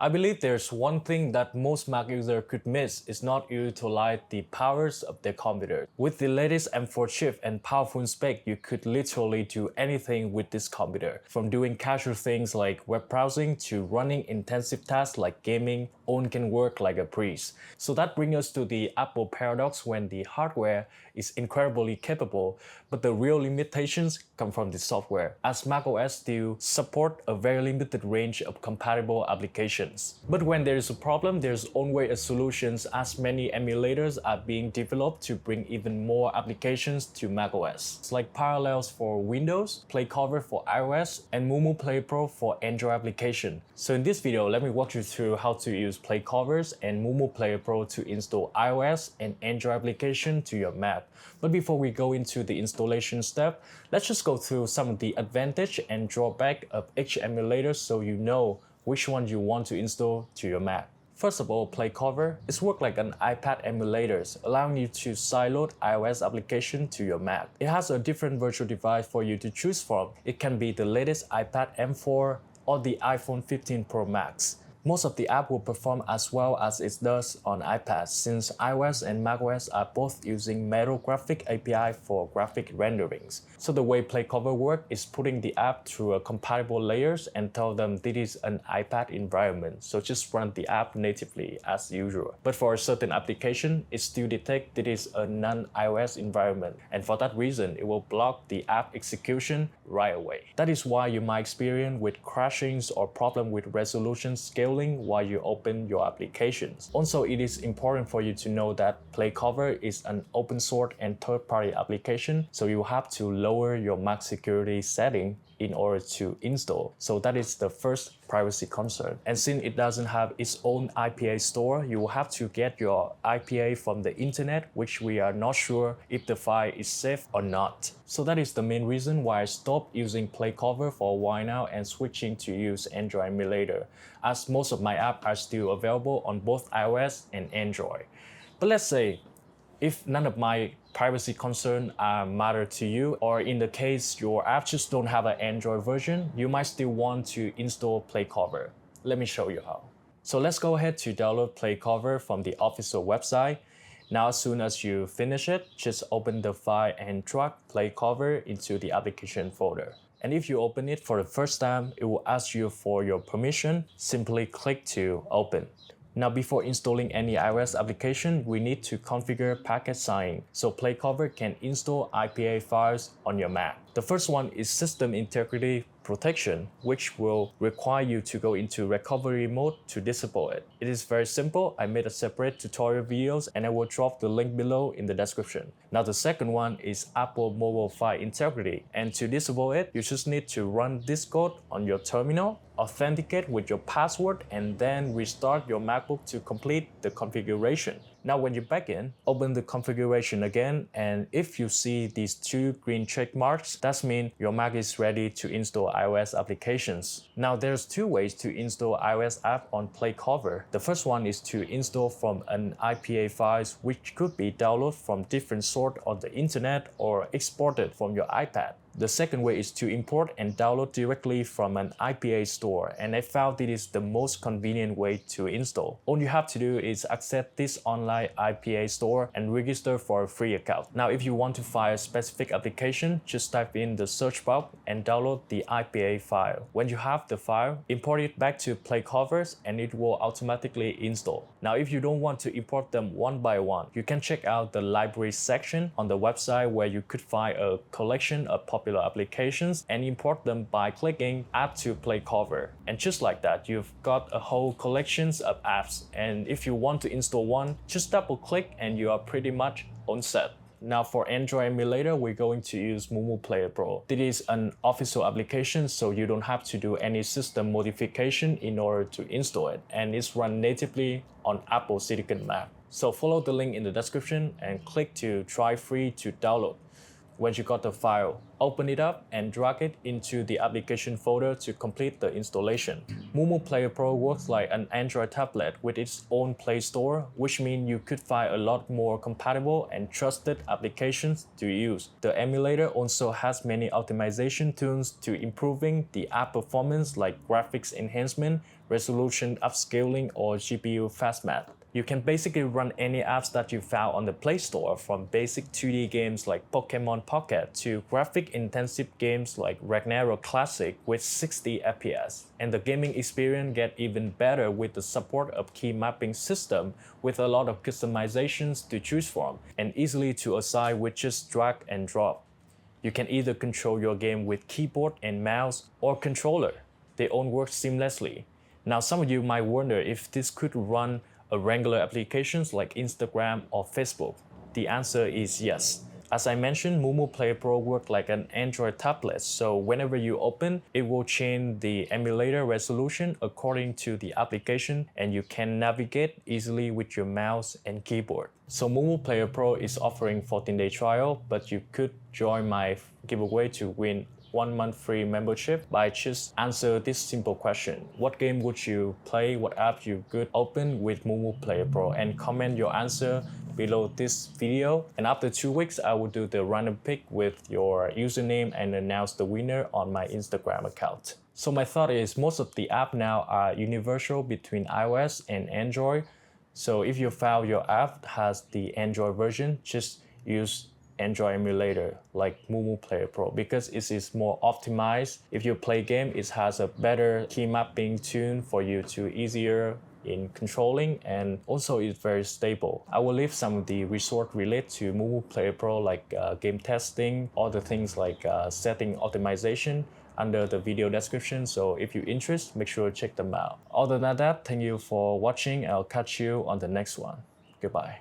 I believe there's one thing that most Mac users could miss is not utilize the powers of their computer. With the latest M4 chip and powerful spec, you could literally do anything with this computer. From doing casual things like web browsing to running intensive tasks like gaming, all can work like a breeze. So that brings us to the Apple paradox when the hardware is incredibly capable, but the real limitations come from the software, as macOS still support a very limited range of compatible applications. But when there is a problem, there's always a solution, as many emulators are being developed to bring even more applications to macOS. It's like Parallels for Windows, PlayCover for iOS, and MuMuPlayer Pro for Android application. So in this video, let me walk you through how to use PlayCovers and MuMuPlayer Pro to install iOS and Android application to your Mac. But before we go into the installation step, let's just go through some of the advantage and drawback of each emulator so you know which one you want to install to your Mac. First of all, PlayCover is work like an iPad emulator, allowing you to sideload iOS application to your Mac. It has a different virtual device for you to choose from. It can be the latest iPad M4 or the iPhone 15 Pro Max. Most of the app will perform as well as it does on iPad, since iOS and macOS are both using Metal Graphic API for graphic renderings. So the way PlayCover works is putting the app through a compatible layers and tell them this is an iPad environment, so just run the app natively as usual. But for a certain application, it still detects this is a non-iOS environment, and for that reason, it will block the app execution right away. That is why you might experience with crashings or problem with resolution scaling while you open your applications. Also, it is important for you to know that PlayCover is an open source and third-party application, so you have to lower your Mac security setting in order to install. So that is the first privacy concern. And since it doesn't have its own IPA store, you will have to get your IPA from the internet, which we are not sure if the file is safe or not. So that is the main reason why I stopped using PlayCover for a while now and switching to use Android emulator, as most of my apps are still available on both iOS and Android. But let's say if none of my privacy concerns matter to you, or in the case your app just don't have an Android version, you might still want to install PlayCover. Let me show you how. So let's go ahead to download PlayCover from the official website. Now as soon as you finish it, just open the file and drag PlayCover into the application folder. And if you open it for the first time, it will ask you for your permission. Simply click to open. Now before installing any iOS application, we need to configure packet signing so PlayCover can install IPA files on your Mac. The first one is System Integrity Protection, which will require you to go into recovery mode to disable it. It is very simple. I made a separate tutorial videos and I will drop the link below in the description. Now the second one is Apple Mobile File Integrity, and to disable it, you just need to run this code on your terminal, authenticate with your password, and then restart your MacBook to complete the configuration. Now when you back in, open the configuration again, and if you see these two green check marks, that means your Mac is ready to install iOS applications. Now there's two ways to install iOS app on PlayCover. The first one is to install from an IPA files, which could be downloaded from different source on the internet or exported from your iPad. The second way is to import and download directly from an IPA store, and I found it is the most convenient way to install. All you have to do is access this online IPA store and register for a free account. Now if you want to find a specific application, just type in the search box and download the IPA file. When you have the file, import it back to PlayCovers and it will automatically install. Now if you don't want to import them one by one, you can check out the library section on the website where you could find a collection of popular applications and import them by clicking Add to PlayCover. And just like that, you've got a whole collections of apps, and if you want to install one, just double click and you are pretty much on set. Now for Android emulator, we're going to use MuMuPlayer Pro. It is an official application, so you don't have to do any system modification in order to install it, and it's run natively on Apple Silicon Mac. So follow the link in the description and click to try free to download. Once you got the file, open it up and drag it into the application folder to complete the installation. MuMuPlayer Pro works like an Android tablet with its own Play Store, which means you could find a lot more compatible and trusted applications to use. The emulator also has many optimization tools to improving the app performance like graphics enhancement, resolution upscaling, or GPU fast math. You can basically run any apps that you found on the Play Store, from basic 2D games like Pokemon Pocket to graphic-intensive games like Ragnarok Classic with 60 FPS. And the gaming experience gets even better with the support of key mapping system with a lot of customizations to choose from and easily to assign with just drag and drop. You can either control your game with keyboard and mouse or controller. They all work seamlessly. Now some of you might wonder if this could run regular applications like Instagram or Facebook. The answer is yes. As I mentioned, MuMuPlayer Pro works like an Android tablet, so whenever you open, it will change the emulator resolution according to the application, and you can navigate easily with your mouse and keyboard. So MuMuPlayer Pro is offering 14-day trial, but you could join my giveaway to win 1 month free membership by just answer this simple question. What game would you play? What app you could open with MuMuPlayer Pro? And comment your answer below this video. And after 2 weeks, I will do the random pick with your username and announce the winner on my Instagram account. So my thought is most of the apps now are universal between iOS and Android. So if you found your app has the Android version, just use Android emulator like MuMuPlayer Pro because it is more optimized. If you play game, it has a better key mapping tune for you to easier in controlling, and also it's very stable. I will leave some of the resource related to MuMuPlayer Pro like game testing, all the things like setting optimization under the video description. So if you're interested, make sure to check them out. Other than that, thank you for watching. I'll catch you on the next one. Goodbye.